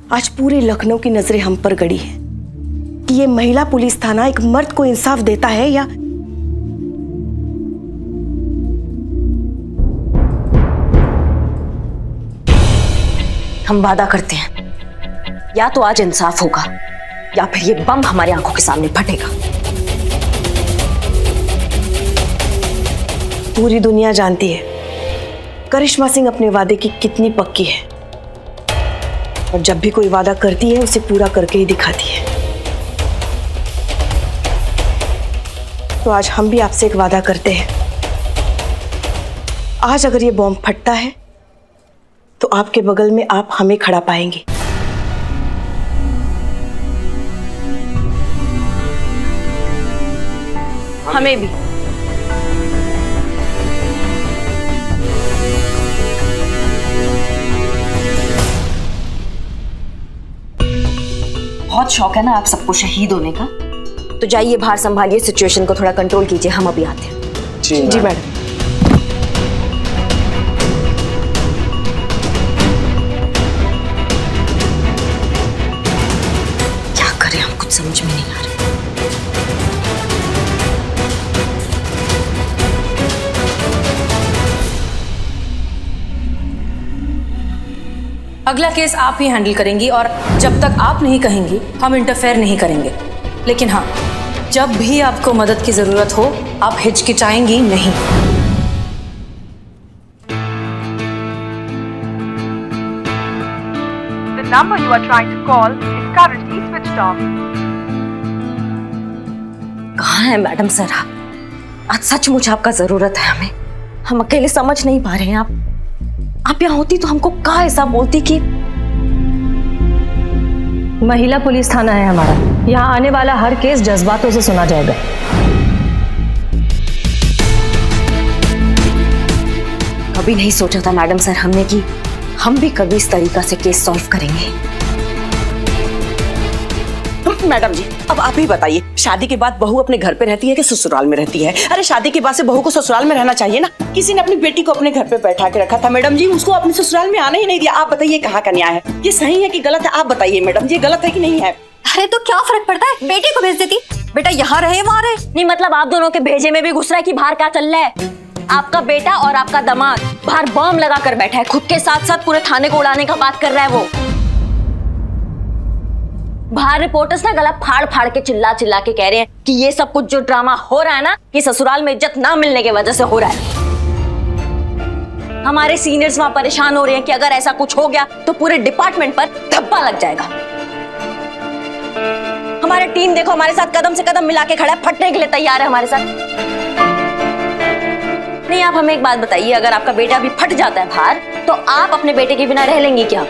आज पूरे लखनऊ की नजरें हम पर गड़ी है कि ये महिला पुलिस थाना एक मर्द को इंसाफ देता है या हम वादा करते हैं, या तो आज इंसाफ होगा या फिर ये बम हमारी आंखों के सामने फटेगा। पूरी दुनिया जानती है करिश्मा सिंह अपने वादे की कितनी पक्की है और जब भी कोई वादा करती है उसे पूरा करके ही दिखाती है। तो आज हम भी आपसे एक वादा करते हैं, आज अगर ये बॉम्ब फटता है तो आपके बगल में आप हमें खड़ा पाएंगे। हमें भी। बहुत शौक है ना आप सबको शहीद होने का, तो जाइए बाहर संभालिए, सिचुएशन को थोड़ा कंट्रोल कीजिए, हम अभी आते हैं। जी मैडम। क्या करें हम कुछ समझ में नहीं आ रहा। अगला केस आप ही हैंडल करेंगी और जब तक आप नहीं कहेंगी हम इंटरफेयर नहीं करेंगे। लेकिन हाँ, जब भी आपको मदद की जरूरत हो आप हिचकिचाएंगी नहीं। The number you are trying to call is currently switched off. कहाँ है मैडम सर आप? आज सचमुच आपका जरूरत है हमें। हम अकेले समझ नहीं पा रहे हैं। आप यहाँ होती तो हमको कहाँ ऐसा बोलती कि महिला पुलिस थाना है हमारा, यहाँ आने वाला हर केस जज्बातों से सुना जाएगा। कभी नहीं सोचा था मैडम सर हमने कि हम भी कभी इस तरीका से केस सॉल्व करेंगे। मैडम जी अब आप ही बताइए, शादी के बाद बहू अपने घर पे रहती है कि ससुराल में रहती है? अरे शादी के बाद से बहू को ससुराल में रहना चाहिए ना। किसी ने अपनी बेटी को अपने घर पे बैठा के रखा था मैडम जी, उसको अपने ससुराल में आने ही नहीं दिया। आप बताइए कहाँ का न्याय है? ये सही है कि गलत है? आप बताइए मैडम जी, गलत है कि नहीं है? अरे तो क्या फर्क पड़ता है, बेटी को भेज देती, बेटा यहाँ रहे वहाँ रहे। नहीं मतलब आप दोनों के भेजे में भी घुस रहा है कि बाहर क्या चल रहा है। आपका बेटा और आपका दामाद बाहर बम लगा कर बैठा है, खुद के साथ साथ पूरे थाने को उड़ाने का बात कर रहा है वो। बाहर रिपोर्टर्स ना गला फाड़ फाड़ के चिल्ला चिल्ला के कह रहे हैं कि ये सब कुछ जो ड्रामा हो रहा है ना, ये ससुराल में इज्जत ना मिलने की वजह से हो रहा है। हमारे सीनियर्स वहां परेशान हो रहे हैं कि अगर ऐसा कुछ हो गया तो पूरे डिपार्टमेंट पर धब्बा लग जाएगा। हमारी टीम देखो हमारे साथ कदम से कदम मिला के खड़ा है, फटने के लिए तैयार है हमारे साथ। नहीं आप हमें एक बात बताइए, अगर आपका बेटा भी फट जाता है बाहर तो आप अपने बेटे के बिना रह लेंगी क्या?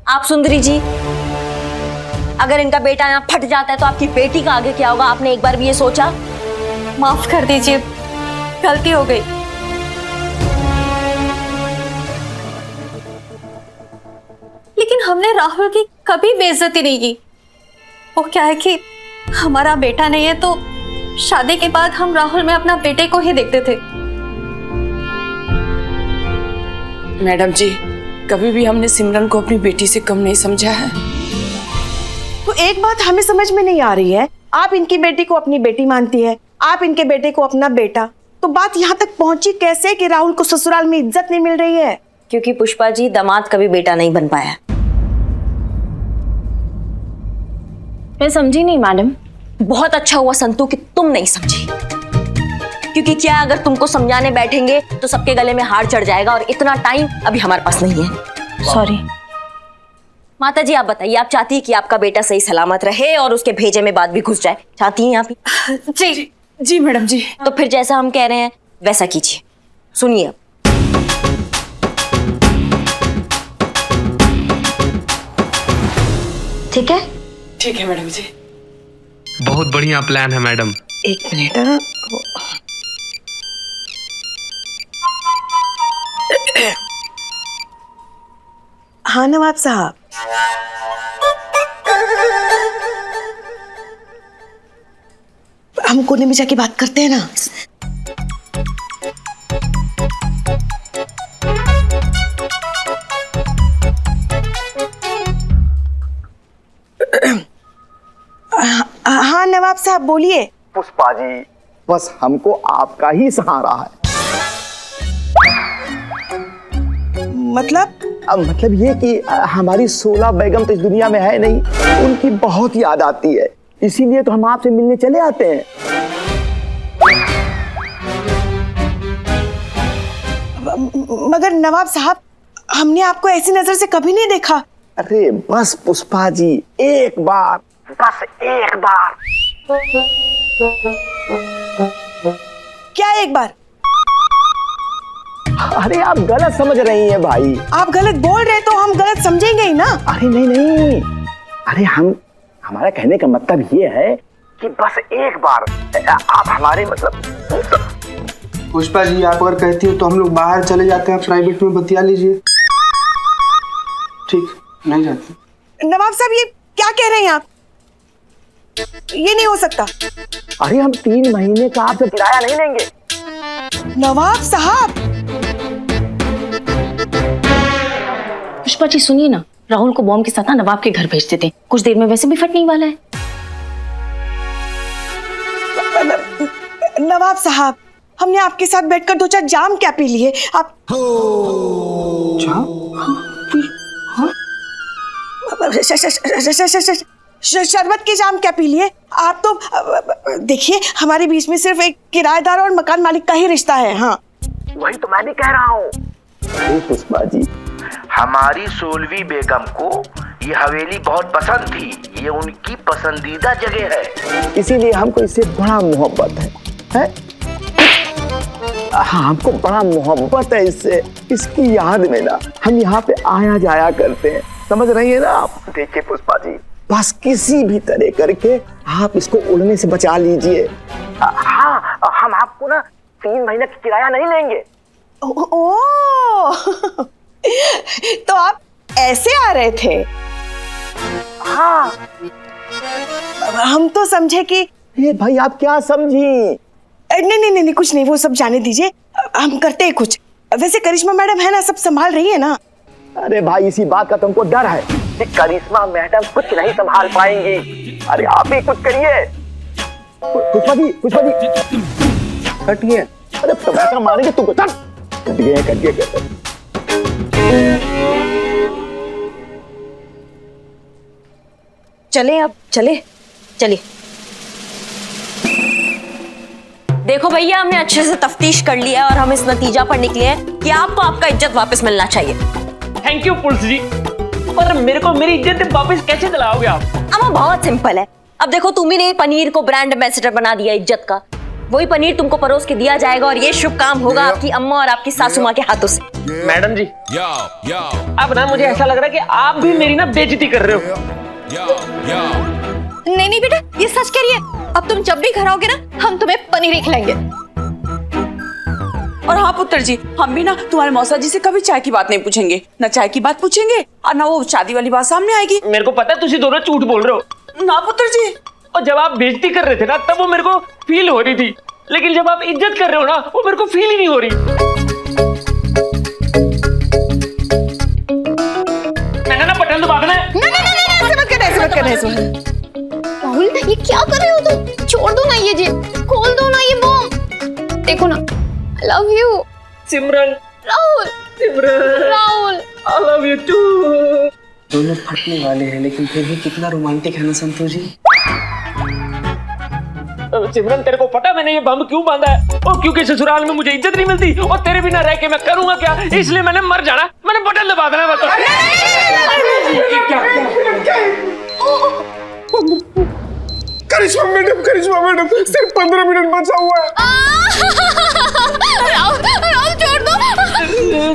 आप सुंदरी जी, अगर इनका बेटा यहाँ फट जाता है तो आपकी बेटी का आगे क्या होगा? आपने एक बार भी ये सोचा? माफ कर दीजिए, गलती हो गई। लेकिन हमने राहुल की कभी बेइज्जती नहीं की। वो क्या है कि हमारा बेटा नहीं है तो शादी के बाद हम राहुल में अपना बेटे को ही देखते थे। मैडम जी कभी भी हमने सिमरन को अपनी बेटी से कम नहीं समझा है। तो एक बात हमें समझ में नहीं आ रही है, आप इनकी बेटी को अपनी बेटी मानती है, आप इनके बेटे को अपना बेटा, तो बात यहाँ तक पहुंची कैसे कि राहुल को ससुराल में इज्जत नहीं मिल रही है? क्योंकि पुष्पा जी दामाद कभी बेटा नहीं बन पाया। मैं समझी नहीं मैडम। बहुत अच्छा हुआ संतू कि तुम नहीं समझी, क्योंकि क्या अगर तुमको समझाने बैठेंगे तो सबके गले में हार चढ़ जाएगा और इतना टाइम अभी हमारे पास नहीं है। सॉरी माता जी आप बताइए, आप चाहती है कि आपका बेटा सही सलामत रहे और उसके भेजे में बात भी घुस जाए? चाहती हैं आप ही? जी जी मैडम जी। तो फिर जैसा हम कह रहे हैं वैसा कीजिए। सुनिए अब, ठीक है? ठीक है मैडम जी। बहुत बढ़िया प्लान है मैडम। एक मिनट हाँ। हाँ नवाब साहब, हम कोने में जाके बात करते हैं ना। नवाब साहब बोलिए। पुष्पा जी, बस हमको आपका ही सहारा है। मतलब ये कि हमारी 16 बेगम तो इस दुनिया में है नहीं, उनकी बहुत याद आती है, इसीलिए तो हम आपसे मिलने चले आते हैं। मगर नवाब साहब, हमने आपको ऐसी नजर से कभी नहीं देखा। अरे बस पुष्पा जी, एक बार, बस एक बार। क्या एक बार? अरे आप गलत समझ रही हैं भाई। आप गलत बोल रहे तो हम गलत समझेंगे ही ना। अरे नहीं, अरे हमारा कहने का मतलब ये है कि बस एक बार आप हमारे मतलब। पुष्पा जी, आप अगर कहती हो तो हम लोग बाहर चले जाते हैं, प्राइवेट में बतिया लीजिए। ठीक, नहीं जाते। नवाब साहब, ये क्या कह रहे हैं आप? ये नहीं हो सकता। अरे हम 3 महीने का आपसे किराया नहीं लेंगे। नवाब साहब। पुष्पा जी सुनिए ना, राहुल को बॉम्ब के साथ ना नवाब के घर भेज देते, कुछ देर में वैसे भी फटने ही वाला है। नवाब साहब, हमने आपके साथ बैठकर 2-4 जाम क्या पी लिए। आप शरबत के जाम क्या पी लिए आप? तो देखिए, हमारे बीच में सिर्फ एक किराएदार और मकान मालिक का ही रिश्ता है। हाँ, वही तो मैं भी कह रहा हूँ। पुष्पा जी, हमारी 16वीं बेगम को ये हवेली बहुत पसंद थी, ये उनकी पसंदीदा जगह है, इसीलिए हमको इससे बड़ा मोहब्बत है? हाँ, हमको बड़ा मोहब्बत है इससे। इसकी याद में ना हम यहाँ पे आया जाया करते हैं, समझ रही है ना आप? देखिए पुष्पा जी, बस किसी भी तरह करके आप इसको उड़ने से बचा लीजिए। हाँ, हम आपको ना 3 महीने का किराया नहीं लेंगे। ओह, तो आप ऐसे आ रहे थे? हाँ, हम तो समझे कि ये भाई आप क्या समझी? नहीं, कुछ नहीं, वो सब जाने दीजिए, हम करते हैं कुछ। वैसे करिश्मा मैडम है ना, सब संभाल रही है ना? अरे भाई, इसी बात का तुमको डर है कि करिश्मा मैडम कुछ नहीं संभाल पाएंगी। अरे आप ही कुछ करिए। पुष्पा जी, कटिए। अरे तुम ऐसा मारेंगे तुमको। कट गए। चले अब, चलिए। देखो भैया, हमने अच्छे से तफ्तीश कर लिया है और हम इस नतीजा पर निकले हैं कि आपको आपका इज्जत वापस मिलना चाहिए। थैंक यू पुलिस जी, पर मेरे को मेरी इज्जत वापस कैसे दिलाओगे आप? अम्मा, बहुत सिंपल है। अब देखो, तुम्ही ने पनीर को ब्रांड एम्बेसडर बना दिया इज्जत का, वही पनीर तुमको परोस के दिया जाएगा और ये शुभ काम होगा आपकी अम्मा और आपकी सासू माँ के हाथों से। मैडम जी, अब ना मुझे ऐसा लग रहा है कि आप भी मेरी ना बेइज्जती कर रहे हो। नहीं बेटा, ये सच कह रही है। अब तुम जब भी घर आओगे ना, हम तुम्हें पनीर ही खिलाएंगे। और हाँ पुत्र जी, हम भी ना तुम्हारे मौसा जी से कभी चाय की बात नहीं पूछेंगे, ना चाय की बात पूछेंगे और ना वो शादी वाली बात सामने आएगी। मेरे को पता है तुम दोनों झूठ बोल रहे हो। ना पुत्र जी, और जब आप बेइज्जती कर रहे थे ना, तब वो मेरे को फील हो रही थी, लेकिन जब आप इज्जत कर रहे हो ना, वो मेरे को फील ही नहीं हो रही। मैंने ना बटन दबाना है। ऐसे मत करना। राहुल, ये क्या कर रहे हो तुम? छोड़ दो ना ये जी, खोल दो ना ये बॉम्ब। देखो ना, I love you। Simran. Rahul. I love you too। दोनों फटने वाले हैं, लेकिन फिर भी कितना रोमांटिक है ना संतोष जी। सिमरन, तेरे को पता मैंने ये बम क्यों बांधा है? और क्योंकि ससुराल में मुझे इज्जत नहीं मिलती और तेरे बिना रह के मैं करूंगा क्या, इसलिए मैंने मर जाना। मैंने बटन दबा देना। बता करिश्मा मैडम, सिर्फ 15 मिनट बचा हुआ है। राहुल, छोड़ दो।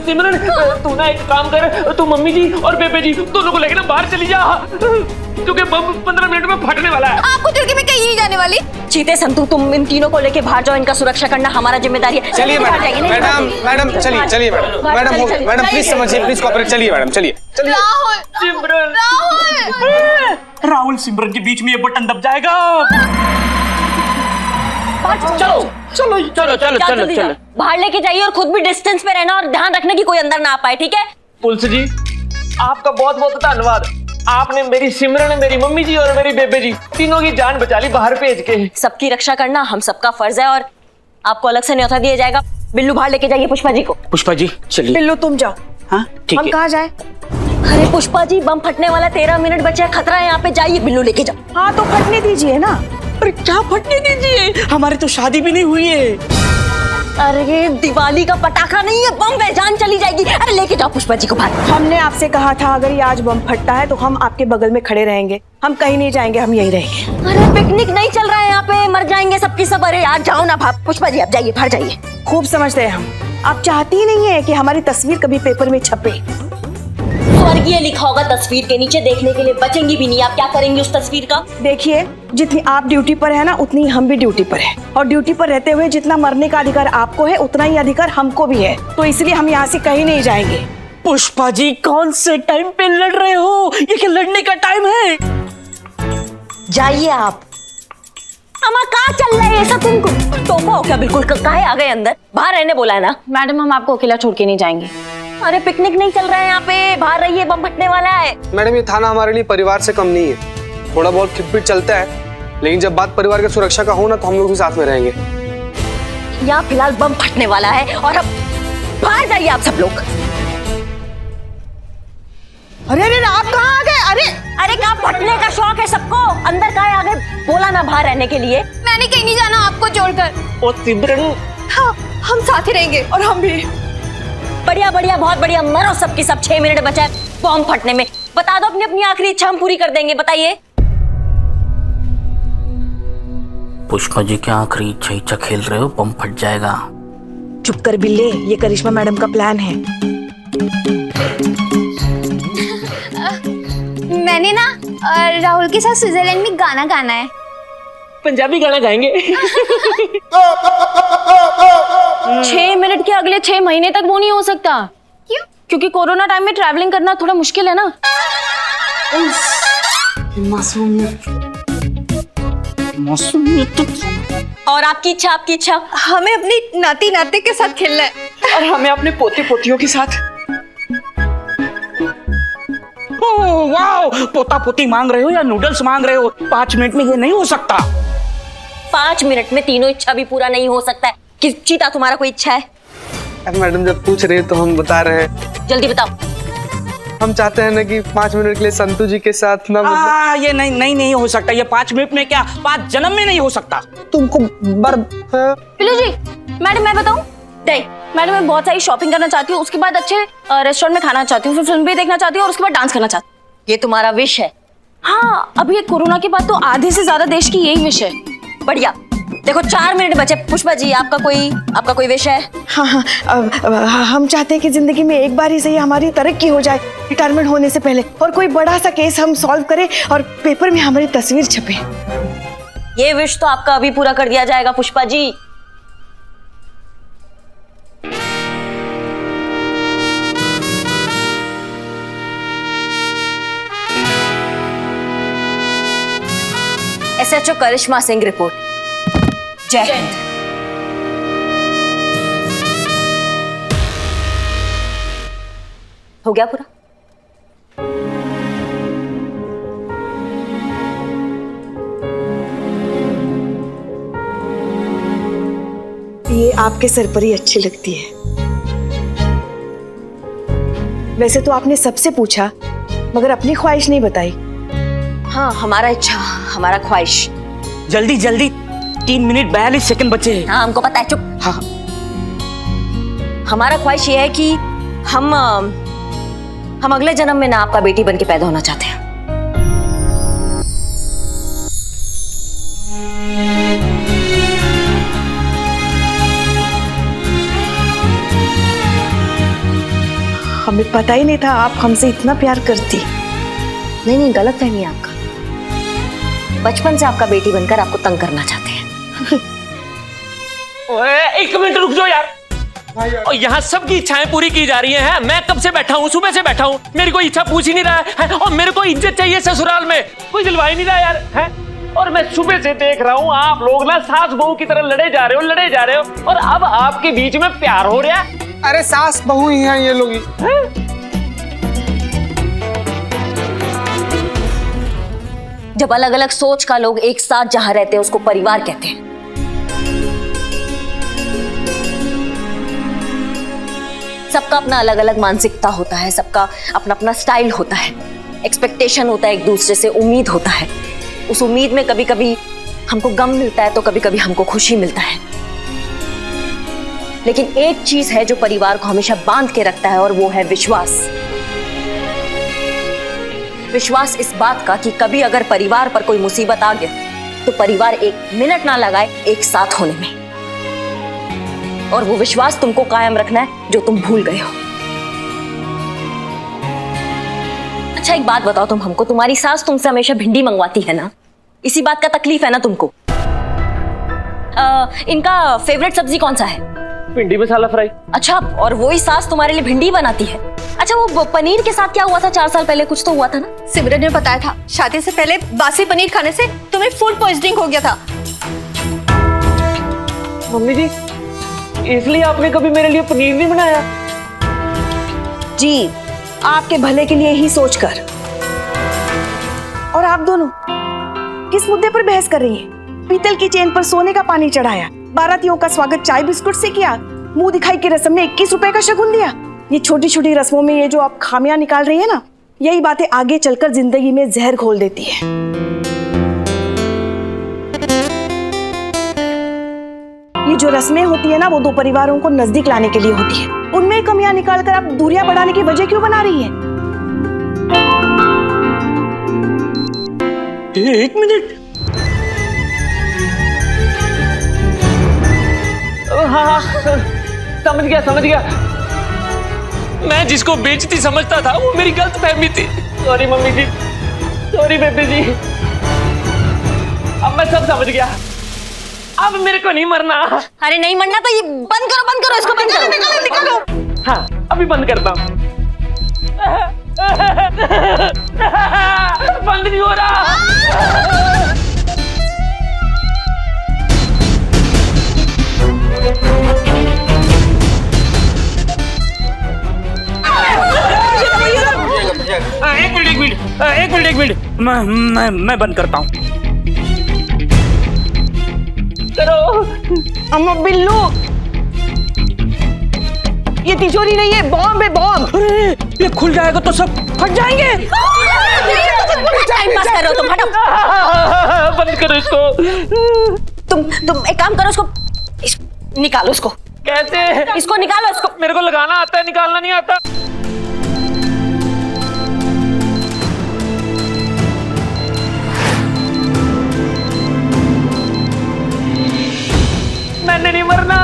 सिमरन, तू ना एक काम कर, तू मम्मी जी और बेबे जी दोनों को लेकर ना बाहर चली जा, क्योंकि बम 15 मिनट में फटने वाला है। आपको छोड़ के मैं कहीं नहीं जाने वाली। चीते संतू, तुम इन तीनों को लेके बाहर जाओ, इनका सुरक्षा करना हमारा जिम्मेदारी है। चलिए मैडम, चलिए मैडम प्लीज समझिए, प्लीज कोऑपरेट। चलिए मैडम, चलिए। सिमरन, राहुल सिमरन के बीच में ये बटन दब जाएगा। चलो। बाहर लेके जाइए और खुद भी डिस्टेंस पे रहना और ध्यान रखना कि कोई अंदर ना आ पाए, ठीक है? पुलिस जी, आपका बहुत बहुत धन्यवाद। आपने मेरी सिमरन, मेरी मम्मी जी और मेरी बेबे जी तीनों की जान बचा ली बाहर भेज के। सबकी रक्षा करना हम सबका फर्ज है और आपको अलग से न्योता दिया जाएगा। बिल्लू बाहर लेके जाइए पुष्पा जी को। पुष्पा जी चलिए। बिल्लू तुम जाओ। हाँ ठीक है। हम कहाँ जाए? अरे पुष्पा जी बम फटने वाला 13 मिनट बचे हैं, खतरा है यहाँ पे, जाइए बिल्लू लेके जाओ। हाँ तो फटने दीजिए ना। अरे क्या फटने दीजिए, हमारी तो शादी भी नहीं हुई है। अरे दिवाली का पटाखा नहीं है, बम है, जान चली जाएगी। अरे लेके जाओ पुष्पा जी को बाहर। हमने आपसे कहा था अगर ये आज बम फटता है तो हम आपके बगल में खड़े रहेंगे, हम कहीं नहीं जाएंगे, हम यहीं रहेंगे। अरे पिकनिक नहीं चल रहा है यहाँ पे, मर जाएंगे सबकी सब। अरे यार जाओ ना भाप। पुष्पा जी आप जाइए, बाहर जाइए। खूब समझते हैं हम, आप चाहती ही नहीं है कि हमारी तस्वीर कभी पेपर में छपे। स्वर्गीय लिखा होगा तस्वीर के नीचे, देखने के लिए बचेंगी भी नहीं। आप क्या करेंगे उस तस्वीर का? देखिए जितनी आप ड्यूटी पर है ना उतनी हम भी ड्यूटी पर है, और ड्यूटी पर रहते हुए जितना मरने का अधिकार आपको है उतना ही अधिकार हमको भी है, तो इसलिए हम यहाँ से कहीं नहीं जाएंगे। पुष्पा जी कौन से टाइम पे लड़ रहे हो, ये क्या लड़ने का टाइम है? जाइए आप। अम्मा कहाँ चल रहे हैं सब? तुमको तोहफा हो क्या? बिल्कुल काहे आ गए अंदर? बाहर रहने बोला है ना। मैडम हम आपको अकेला छोड़ के नहीं जाएंगे। अरे पिकनिक नहीं चल रहा है यहाँ पे, बाहर रहिए, बम फटने वाला है। मैडम ये थाना हमारे लिए परिवार से कम नहीं है, थोड़ा बहुत खिटपिट चलता है, लेकिन जब बात परिवार की सुरक्षा का हो ना तो हम लोग भी साथ में रहेंगे। यहाँ फिलहाल बम फटने वाला है और अब बाहर जाइए आप सब लोग। अरे अरे आप कहाँ आ गए? अरे अरे कहाँ फटने का शौक है सबको, अंदर काहे आ गए? बोला ना बाहर रहने के लिए। मैंने कहीं नहीं जाना आपको छोड़कर। ओ सिमरन। हाँ हम साथ ही रहेंगे। और हम भी। बढ़िया बढ़िया, बहुत बढ़िया, मरो सबकी सब। 6 मिनट बचा है बम फटने में। बता दो अपनी अपनी आखिरी इच्छा, हम पूरी कर देंगे। बताइए। पुष्पा जी क्या आखिरी इच्छा खेल रहे हो, बम फट जाएगा। चुप कर बिल्ले, ये करिश्मा मैडम का प्लान है। मैंने ना राहुल के साथ स्विट्जरलैंड में गाना गाना है। पंजाबी गाना गाएंगे। 6 मिनट के अगले 6 महीने तक वो नहीं हो सकता। क्यों? क्योंकि कोरोना टाइम में ट्रैवलिंग करना थोड़ा मुश्किल है ना। और आपकी इच्छा, आपकी इच्छा? हमें अपनी नाती नाते के साथ खेलना है। और हमें अपने पोते पोतियों के साथ। ओह वाह, पोता पोती मांग रहे हो या नूडल्स मांग रहे हो? 5 मिनट में ये नहीं हो सकता। 5 मिनट में तीनों इच्छा भी पूरा नहीं हो सकता है। किस चीता तुम्हारा कोई इच्छा है? मैडम जब पूछ रहे हैं तो हम बता रहे हैं। जल्दी बताओ। हम चाहते हैं ना कि 5 मिनट के लिए संतू जी के साथ ना ये नहीं हो सकता। ये 5 मिनट में क्या 5 जन्म में नहीं हो सकता। तुमको पिलू जी, मैडम मैं बताऊं? नहीं मैडम, मैं बहुत सारी शॉपिंग करना चाहती हूँ, उसके बाद अच्छे रेस्टोरेंट में खाना चाहती हूँ, फिर फिल्म भी देखना चाहती हूँ और उसके बाद डांस करना चाहती हूँ। ये तुम्हारा विश है? हाँ, अभी ये कोरोना के बाद तो आधे से ज्यादा देश की यही विश है। बढ़िया। देखो 4 मिनट बचे। पुष्पा जी आपका कोई विश है? हाँ हाँ, हम चाहते हैं कि जिंदगी में एक बार ही सही हमारी तरक्की हो जाए रिटायरमेंट होने से पहले, और कोई बड़ा सा केस हम सॉल्व करें और पेपर में हमारी तस्वीर छपे। ये विश तो आपका अभी पूरा कर दिया जाएगा पुष्पा जी। SHO करिश्मा सिंह रिपोर्ट। जय हिंद। हो गया पूरा? ये आपके सर पर ही अच्छी लगती है। वैसे तो आपने सबसे पूछा मगर अपनी ख्वाहिश नहीं बताई। हाँ, हमारा इच्छा, हमारा ख्वाहिश। जल्दी जल्दी, 3 मिनट 42 सेकंड बचे हैं। हाँ हमको पता है, चुप। हाँ हमारा ख्वाहिश ये है कि हम अगले जन्म में ना आपका बेटी बन के पैदा होना चाहते हैं। हमें पता ही नहीं था आप हमसे इतना प्यार करती। नहीं, गलत फहमी है आपका। बचपन से आपका बेटी बनकर आपको तंग करना चाहते हैं। ओए 1 मिनट रुक जाओ यार। और यहाँ सबकी इच्छाएं पूरी की जा रही हैं। मैं कब से बैठा हूँ, सुबह से बैठा हूँ, मेरी कोई इच्छा पूछ ही नहीं रहा है। और मेरे को इज्जत चाहिए ससुराल में, कोई दिलवा ही नहीं रहा यार है। और मैं सुबह से देख रहा हूँ आप लोग ना सास बहू की तरह लड़े जा रहे हो, और अब आपके बीच में प्यार हो रहा है। अरे सास बहू ही हैं ये लोग। जब अलग अलग सोच का लोग एक साथ जहां रहते हैं उसको परिवार कहते हैं। सबका अपना अलग अलग मानसिकता होता है, सबका अपना अपना स्टाइल होता है, एक्सपेक्टेशन होता है, एक दूसरे से उम्मीद होता है। उस उम्मीद में कभी कभी हमको गम मिलता है तो कभी कभी हमको खुशी मिलता है। लेकिन एक चीज है जो परिवार को हमेशा बांध के रखता है और वो है विश्वास। विश्वास इस बात का कि कभी अगर परिवार पर कोई मुसीबत आ गया तो परिवार एक मिनट ना लगाए एक साथ होने में। और वो विश्वास तुमको कायम रखना है जो तुम भूल गए हो। अच्छा एक बात बताओ तुम हमको, तुम्हारी सास तुमसे हमेशा भिंडी मंगवाती है ना, इसी बात का तकलीफ है ना तुमको? इनका फेवरेट सब्जी कौन सा है? भिंडी मसाला फ्राई। अच्छा, और वही सास तुम्हारे लिए भिंडी बनाती है? अच्छा वो पनीर के साथ क्या हुआ था 4 साल पहले? कुछ तो हुआ था ना? सिमरन ने बताया था शादी से पहले बासी पनीर खाने से तुम्हें फूड पॉइजनिंग हो गया था। मम्मी जी, इसलिए आपने कभी मेरे लिए पनीर नहीं बनाया? जी, आपके भले के लिए ही सोचकर। और आप दोनों किस मुद्दे पर बहस कर रही हैं? पीतल की चेन पर सोने का पानी चढ़ाया, बारातियों का स्वागत चाय बिस्कुट से किया, मुंह दिखाई की रस्म में 21 रुपए का शगुन दिया। ये छोटी छोटी रस्मों में ये जो आप खामियां निकाल रही है ना, यही बातें आगे चलकर जिंदगी में जहर घोल देती है। ये जो रस्में होती है ना, वो दो परिवारों को नजदीक लाने के लिए होती है। उनमें कमियां निकालकर आप दूरियां बढ़ाने की वजह क्यों बना रही है? एक मिनट। हाँ, समझ गया। मैं जिसको बेइज्जती समझता था वो मेरी गलत फहमी थी। सॉरी मम्मी जी, सॉरी बेबी जी, अब मैं सब समझ गया। अब मेरे को नहीं मरना। अरे नहीं मरना तो ये बंद करो इसको, बंद करो, निकालो। हाँ, अभी बंद करता हूँ। बंद नहीं हो रहा। एक मिनट मैं बंद करता हूँ। करो। अम्मा बिल्लू, ये तिजोरी नहीं है, बॉम्ब है, बॉम्ब। अरे ये खुल जाएगा तो सब फट जाएंगे। टाइम पास कर रहे हो तुम, हटो। बंद करो इसको। तुम एक काम करो, इसको निकालो। इसको कैसे? इसको निकालो इसको। मेरे को लगाना आता है, निकालना नहीं आता। मैंने नहीं मरना।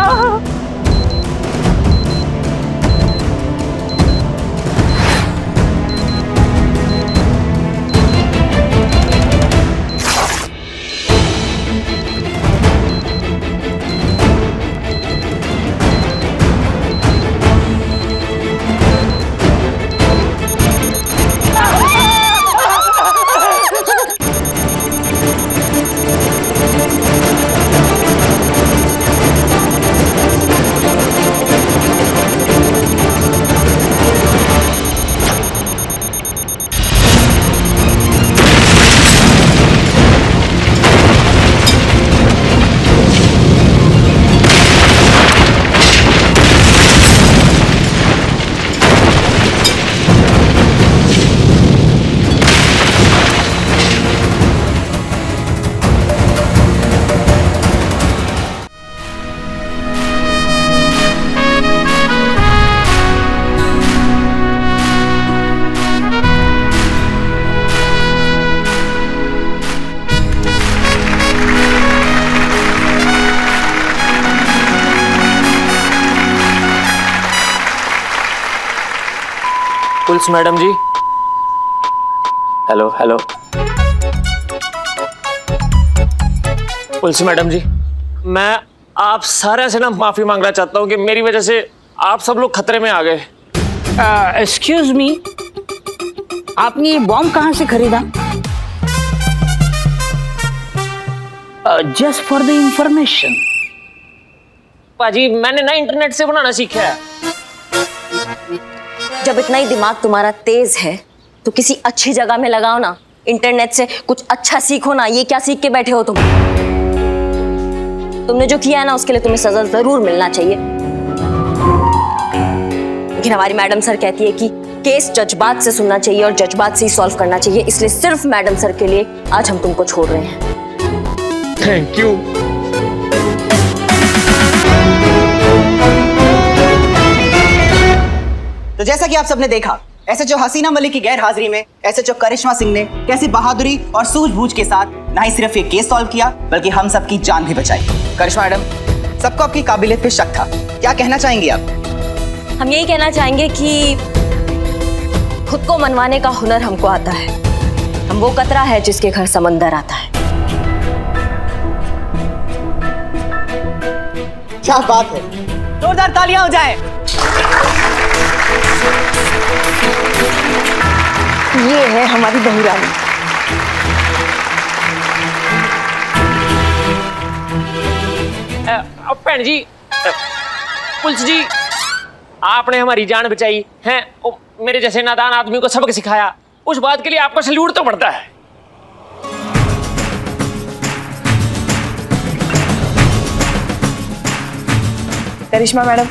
पुलिस मैडम जी, हेलो। पुलिस मैडम जी, मैं आप सारे से ना माफी मांगना चाहता हूँ कि मेरी वजह से आप सब लोग खतरे में आ गए। एक्सक्यूज मी, आपने ये बॉम्ब कहाँ से खरीदा? Just for the information. पाजी, मैंने ना इंटरनेट से बनाना सीखा है। जब इतना ही दिमाग तुम्हारा तेज है तो किसी अच्छी जगह में लगाओ ना, इंटरनेट से कुछ अच्छा सीखो ना, ये क्या सीख के बैठे हो तुम? तुमने जो किया है ना उसके लिए तुम्हें सजा जरूर मिलना चाहिए। लेकिन हमारी मैडम सर कहती है कि केस जज्बात से सुनना चाहिए और जज्बात से ही सॉल्व करना चाहिए, इसलिए सिर्फ मैडम सर के लिए आज हम तुमको छोड़ रहे हैं। Thank you. तो जैसा कि आप सबने देखा, एसएचओ हसीना मलिक की गैर हाजिरी में एसएचओ करिश्मा सिंह ने कैसी बहादुरी और सूझबूझ के साथ न ही सिर्फ ये केस सॉल्व किया बल्कि हम सबकी जान भी बचाई। करिश्मा मैडम, सबको आपकी काबिलियत पे शक था, क्या कहना चाहेंगी आप? हम यही कहना चाहेंगे कि खुद को मनवाने का हुनर हमको आता है। हम वो कतरा है जिसके घर समंदर आता है। क्या बात है, जोरदार तालियां हो जाए। ये है हमारी बहू रानी। भैन जी, पुलिस जी, आपने हमारी जान बचाई है। मेरे जैसे नादान आदमी को सबक सिखाया, उस बात के लिए आपको सैल्यूट तो बढ़ता है। करिश्मा मैडम,